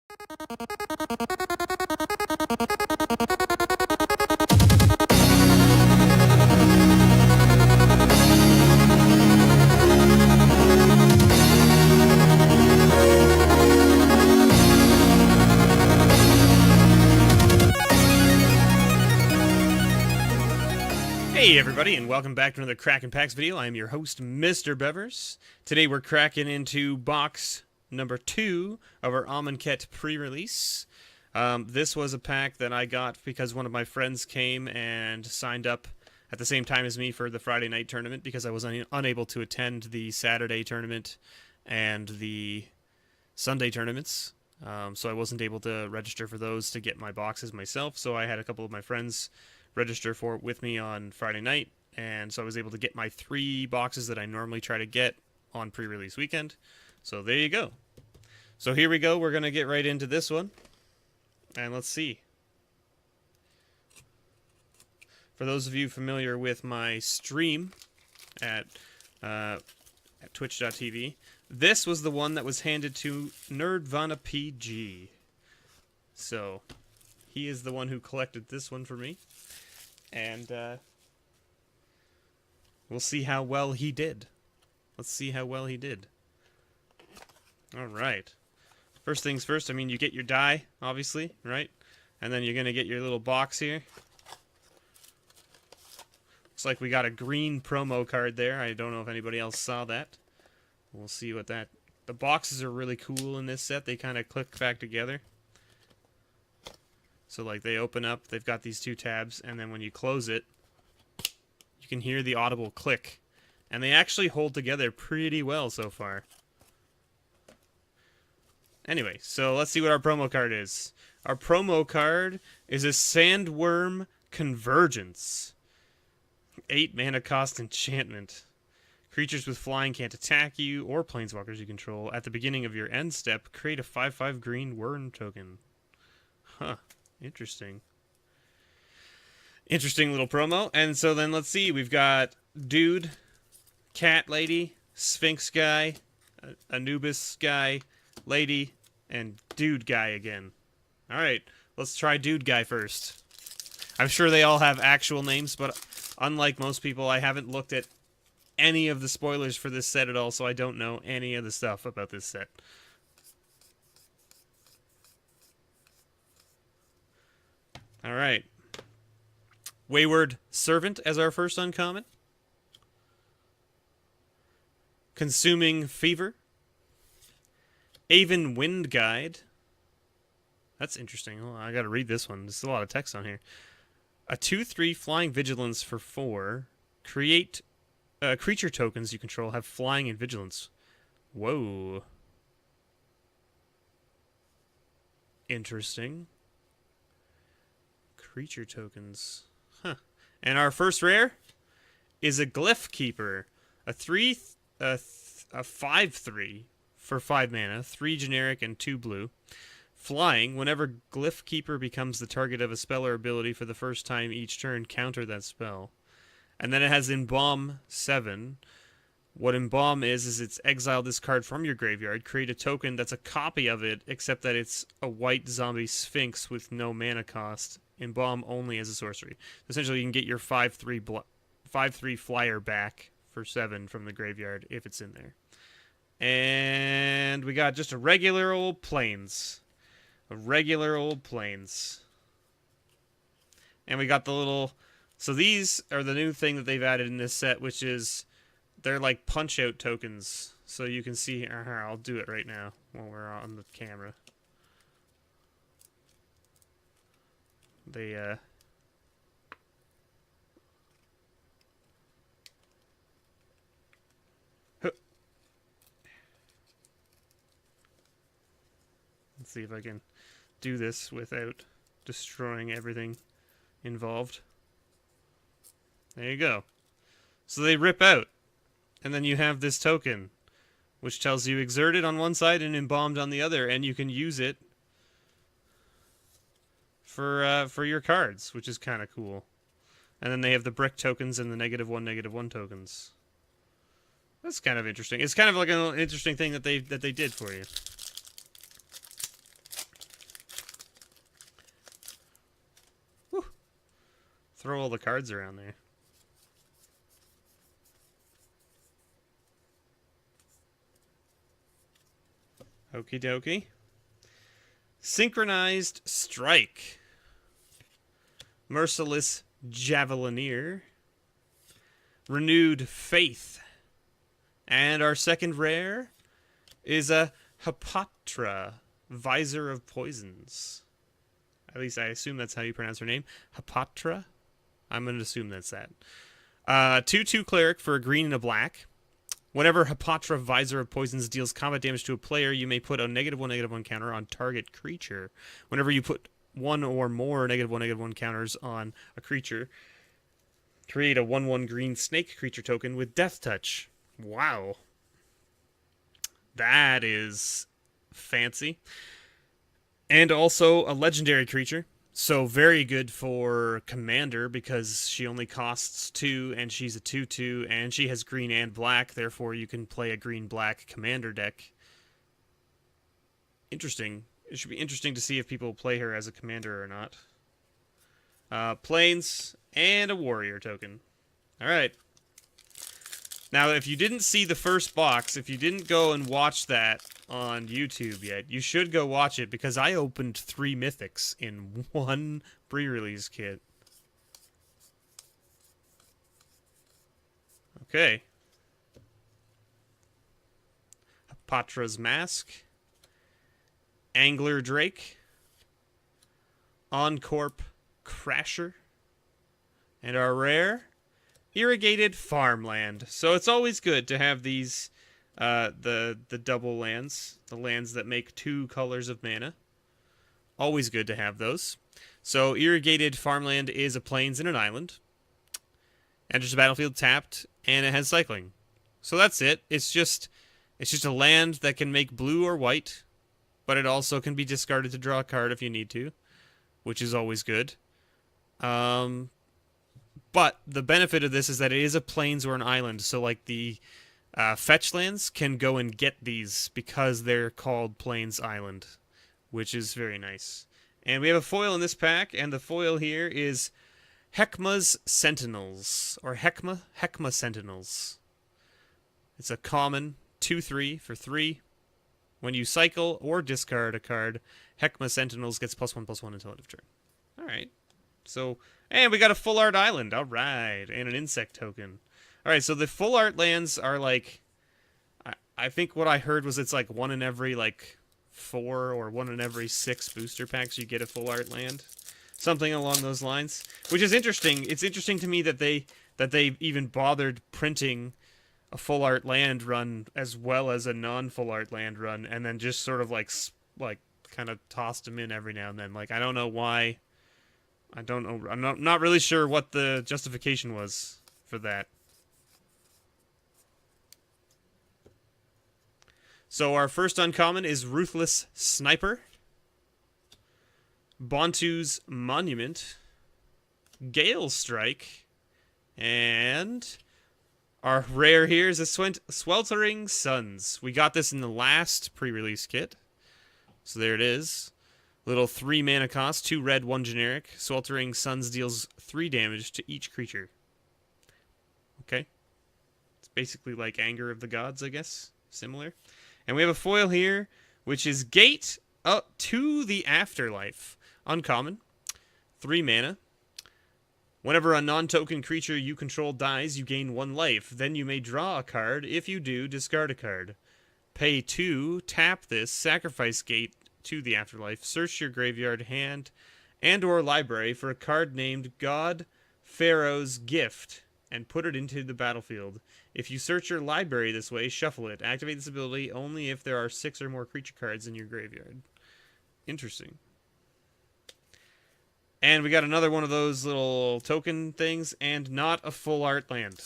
Hey everybody, and welcome back to another Crackin' Packs video. I am your host, MrBevers. Today we're cracking into box number 2 of our Amonkhet Pre-release. This was a pack that I got because one of my friends came and signed up at the same time as me for the Friday night tournament because I was unable to attend the Saturday tournament and the Sunday tournaments. So I wasn't able to register for those to get my boxes myself, so I had a couple of my friends register for it with me on Friday night, and so I was able to get my 3 boxes that I normally try to get on pre-release weekend. So there you go. So here we go. We're going to get right into this one, and let's see. For those of you familiar with my stream at twitch.tv, this was the one that was handed to Nerdvana PG. So he is the one who collected this one for me. And we'll see how well he did. Let's see how well he did. Alright. First things first, I mean, you get your die, obviously, right? And then you're going to get your little box here. Looks like we got a green promo card there. I don't know if anybody else saw that. We'll see what that... The boxes are really cool in this set. They kind of click back together. So, like, they open up, they've got these 2 tabs, and then when you close it, you can hear the audible click. And they actually hold together pretty well so far. Anyway, so let's see what our promo card is. Our promo card is a Sandworm Convergence. 8 mana cost enchantment. Creatures with flying can't attack you or planeswalkers you control. At the beginning of your end step, create a 5/5 green worm token. Huh. Interesting. Interesting little promo. And so then let's see. We've got Dude, Cat Lady, Sphinx Guy, Anubis Guy, Lady, and Dude Guy again. Alright, let's try Dude Guy first. I'm sure they all have actual names, but unlike most people, I haven't looked at any of the spoilers for this set at all, so I don't know any of the stuff about this set. Alright. Wayward Servant as our first uncommon. Consuming Fever. Aven Wind Guide. That's interesting. Oh, I gotta read this one. There's a lot of text on here. A 2/3 Flying Vigilance for 4. Create creature tokens you control have flying and vigilance. Whoa. Interesting. Creature tokens. Huh. And our first rare is a Glyph Keeper. A 5/3 for 5 mana, 3 generic and 2 blue. Flying, whenever Glyph Keeper becomes the target of a spell or ability for the first time each turn, counter that spell. And then it has Embalm 7. What Embalm is it's exile this card from your graveyard, create a token that's a copy of it, except that it's a white zombie sphinx with no mana cost. Embalm only as a sorcery. Essentially, you can get your 5/3 flyer back for 7 from the graveyard if it's in there. And we got just a regular old Plains. A regular old Plains. And we got the little... So these are the new thing that they've added in this set, which is... They're like punch-out tokens. So you can see... Here, I'll do it right now while we're on the camera. They, Let's see if I can do this without destroying everything involved. There you go. So they rip out. And then you have this token, which tells you exerted on one side and embalmed on the other, and you can use it for your cards, which is kind of cool. And then they have the brick tokens and the -1/-1 tokens. That's kind of interesting. It's kind of like an interesting thing that they did for you. throw all the cards around there. Okie dokie. Synchronized Strike. Merciless Javelineer. Renewed Faith. And our second rare is a Hapatra, Visor of Poisons. At least I assume that's how you pronounce her name. Hapatra? I'm going to assume that's that. 2/2 Cleric for a green and a black. Whenever Hapatra, Visor of Poisons deals combat damage to a player, you may put a -1/-1 counter on target creature. Whenever you put one or more -1/-1 counters on a creature, create a 1/1 green snake creature token with Death Touch. Wow. That is fancy. And also a legendary creature. So very good for Commander because she only costs 2 and she's a 2/2 and she has green and black. Therefore, you can play a green-black Commander deck. Interesting. It should be interesting to see if people play her as a Commander or not. Plains and a Warrior token. All right. Now, if you didn't see the first box, if you didn't go and watch that on YouTube yet, you should go watch it because I opened 3 mythics in one pre-release kit. Okay. Patra's Mask. Angler Drake. Oncorp Crasher. And our rare, Irrigated Farmland. So it's always good to have these, the double lands, the lands that make 2 colors of mana. Always good to have those. So Irrigated Farmland is a plains and an island. Enters the battlefield tapped, and it has cycling. So that's it. It's just a land that can make blue or white, but it also can be discarded to draw a card if you need to, which is always good. But the benefit of this is that it is a plains or an island, so like the fetch lands can go and get these because they're called Plains Island, which is very nice. And we have a foil in this pack, and the foil here is Heckma's Sentinels, or Heckma Sentinels. It's a common 2/3 for 3. When you cycle or discard a card, Heckma Sentinels gets +1/+1 until end of turn. Alright. So, and we got a full art island. Alright. And an insect token. Alright, so the full art lands are like, I think what I heard was it's like 1 in every like 4 or 1 in every 6 booster packs you get a full art land. Something along those lines. Which is interesting. It's interesting to me that they even bothered printing a full art land run as well as a non-full art land run, and then just sort of like kind of tossed them in every now and then. Like, I don't know why. I don't know. I'm not really sure what the justification was for that. So our first uncommon is Ruthless Sniper. Bontu's Monument. Gale Strike. And our rare here is a Sweltering Suns. We got this in the last pre-release kit. So there it is. Little 3 mana cost, 2 red, 1 generic. Sweltering Suns deals 3 damage to each creature. Okay. It's basically like Anger of the Gods, I guess. Similar. And we have a foil here, which is Gate Up to the Afterlife. Uncommon. 3 mana. Whenever a non-token creature you control dies, you gain 1 life. Then you may draw a card. If you do, discard a card. Pay 2, tap this, sacrifice Gate to the Afterlife, search your graveyard, hand, and or library for a card named God Pharaoh's Gift, and put it into the battlefield. If you search your library this way, shuffle it. Activate this ability only if there are 6 or more creature cards in your graveyard. Interesting. And we got another one of those little token things, and not a full art land.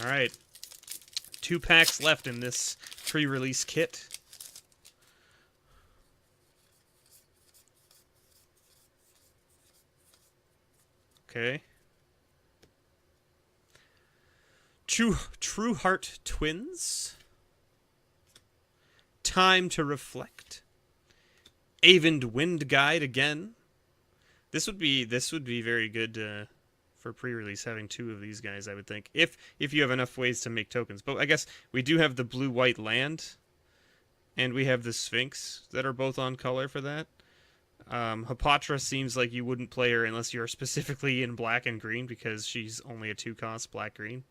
Alright. 2 packs left in this pre-release kit. Okay. True Heart Twins. Time to Reflect. Avened Wind Guide again. This would be very good for pre-release having 2 of these guys, I would think. If you have enough ways to make tokens. But I guess we do have the blue-white land, and we have the Sphinx that are both on color for that. Hapatra seems like you wouldn't play her unless you're specifically in black and green, because she's only a 2-cost black-green.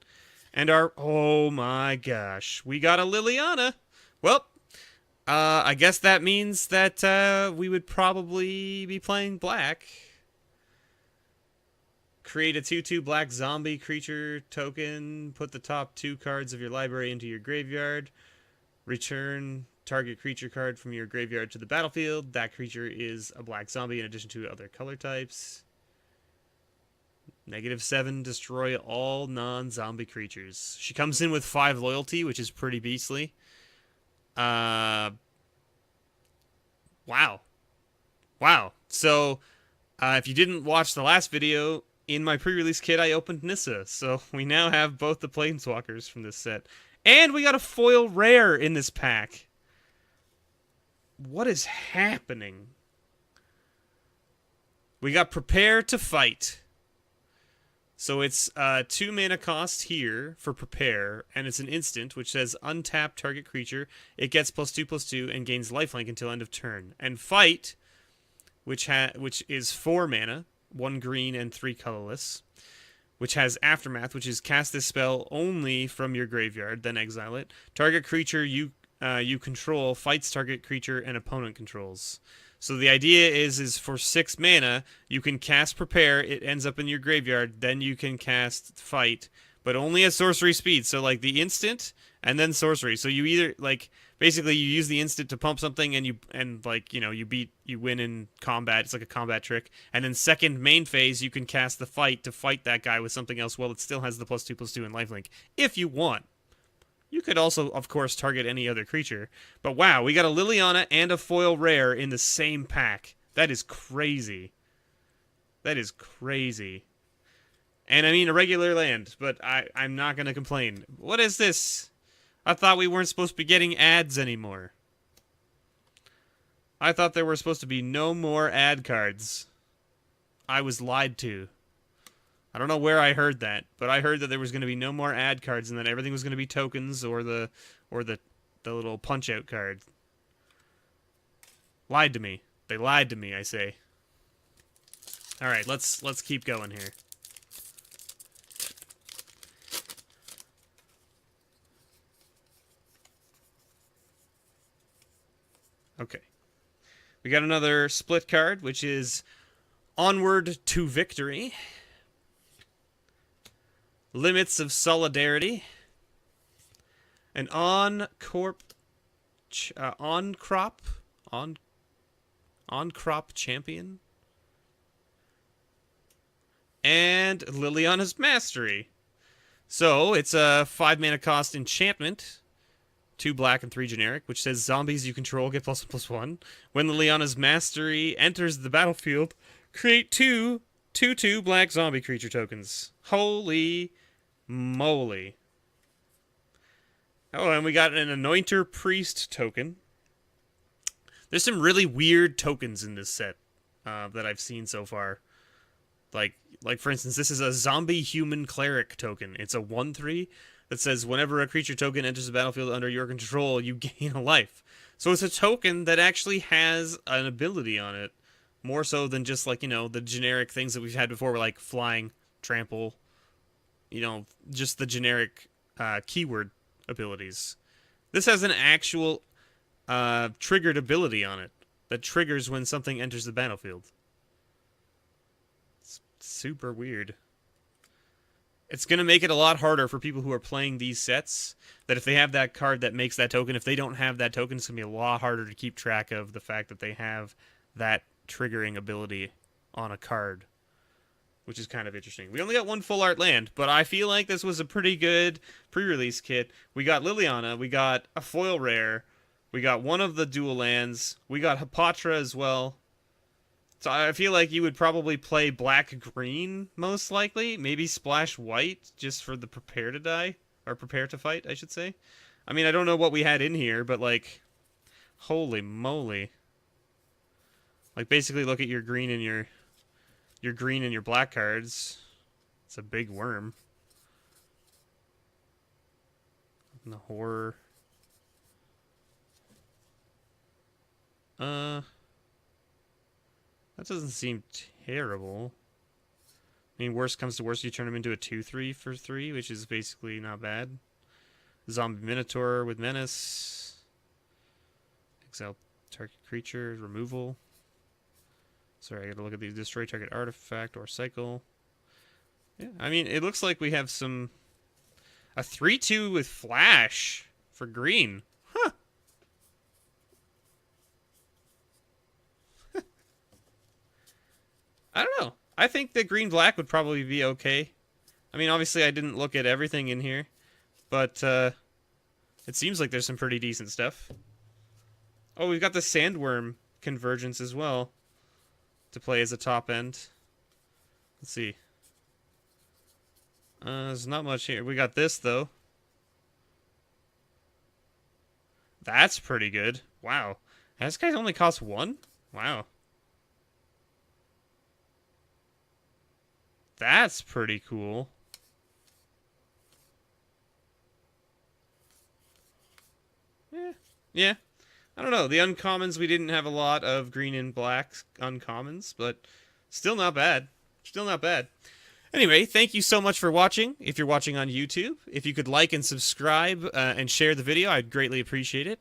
And oh my gosh, we got a Liliana! Well, I guess that means that we would probably be playing black. Create a 2/2 black zombie creature token. Put the top 2 cards of your library into your graveyard. Return target creature card from your graveyard to the battlefield. That creature is a black zombie in addition to other color types. -7, destroy all non-zombie creatures. She comes in with 5 loyalty, which is pretty beastly. Wow. So, if you didn't watch the last video, in my pre-release kit, I opened Nissa. So, we now have both the Planeswalkers from this set. And we got a foil rare in this pack. What is happening? We got Prepare to Fight. So it's 2 mana cost here for Prepare, and it's an instant, which says untap target creature. It gets +2/+2 and gains lifelink until end of turn. And Fight, which is 4 mana, 1 green and 3 colorless, which has Aftermath, which is cast this spell only from your graveyard, then exile it. Target creature you control fights target creature and opponent controls. So the idea is for 6 mana, you can cast Prepare, it ends up in your graveyard, then you can cast Fight, but only at sorcery speed. So like the instant and then sorcery. So you either basically you use the instant to pump something and you win in combat. It's like a combat trick. And then second main phase, you can cast the Fight to fight that guy with something else while it still has the +2/+2 and lifelink if you want. You could also, of course, target any other creature. But wow, we got a Liliana and a foil rare in the same pack. That is crazy. That is crazy. And I mean a regular land, but I'm not going to complain. What is this? I thought we weren't supposed to be getting ads anymore. I thought there were supposed to be no more ad cards. I was lied to. I don't know where I heard that, but I heard that there was going to be no more ad cards and that everything was going to be tokens or the little punch-out card. Lied to me. They lied to me, I say. All right, let's keep going here. Okay. We got another split card, which is Onward to Victory. Limits of Solidarity. An on-crop champion. And Liliana's Mastery. So, it's a 5 mana cost enchantment. 2 black and 3 generic, which says zombies you control get +1/+1. When Liliana's Mastery enters the battlefield, create 2 2/2 black zombie creature tokens. Holy moly. Oh, and we got an Anointer Priest token. There's some really weird tokens in this set that I've seen so far. Like for instance, this is a Zombie Human Cleric token. It's a 1/3 that says whenever a creature token enters the battlefield under your control, you gain a life. So it's a token that actually has an ability on it, more so than just the generic things that we've had before, like flying, trample, just the generic keyword abilities. This has an actual triggered ability on it that triggers when something enters the battlefield. It's super weird. It's going to make it a lot harder for people who are playing these sets, that if they have that card that makes that token, if they don't have that token, it's going to be a lot harder to keep track of the fact that they have that triggering ability on a card, which is kind of interesting. We only got 1 full art land, but I feel like this was a pretty good pre-release kit. We got Liliana, we got a foil rare, we got one of the dual lands, we got Hapatra as well. So I feel like you would probably play black-green, most likely. Maybe splash white, just for the Prepare to Die. Or Prepare to Fight, I should say. I mean, I don't know what we had in here, but holy moly. Basically look at your green and your black cards. It's a big worm. And the horror. That doesn't seem terrible. I mean, worst comes to worst, you turn him into a 2/3 for 3, which is basically not bad. Zombie Minotaur with Menace. Exile target creature, removal. Sorry, I gotta look at these. Destroy target artifact or cycle. Yeah, I mean, it looks like we have some... A 3/2 with flash for green. Huh. I don't know. I think that green-black would probably be okay. I mean, obviously I didn't look at everything in here, but it seems like there's some pretty decent stuff. Oh, we've got the Sandworm Convergence as well to play as a top end. Let's see. There's not much here. We got this, though. That's pretty good. Wow. This guy only costs 1? Wow. That's pretty cool. Yeah. I don't know. The uncommons, we didn't have a lot of green and black uncommons, but still not bad. Still not bad. Anyway, thank you so much for watching. If you're watching on YouTube, if you could like and subscribe and share the video, I'd greatly appreciate it.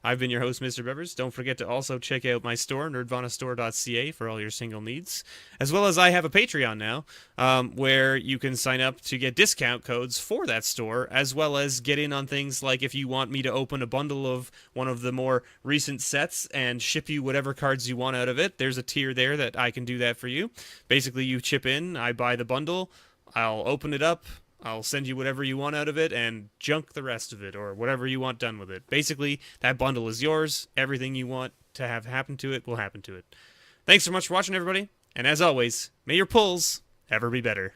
I've been your host, MrBevers. Don't forget to also check out my store, nerdvanastore.ca, for all your single needs. As well as I have a Patreon now, where you can sign up to get discount codes for that store, as well as get in on things like if you want me to open a bundle of one of the more recent sets and ship you whatever cards you want out of it. There's a tier there that I can do that for you. Basically, you chip in, I buy the bundle, I'll open it up, I'll send you whatever you want out of it and junk the rest of it, or whatever you want done with it. Basically, that bundle is yours. Everything you want to have happen to it will happen to it. Thanks so much for watching, everybody. And as always, may your pulls ever be better.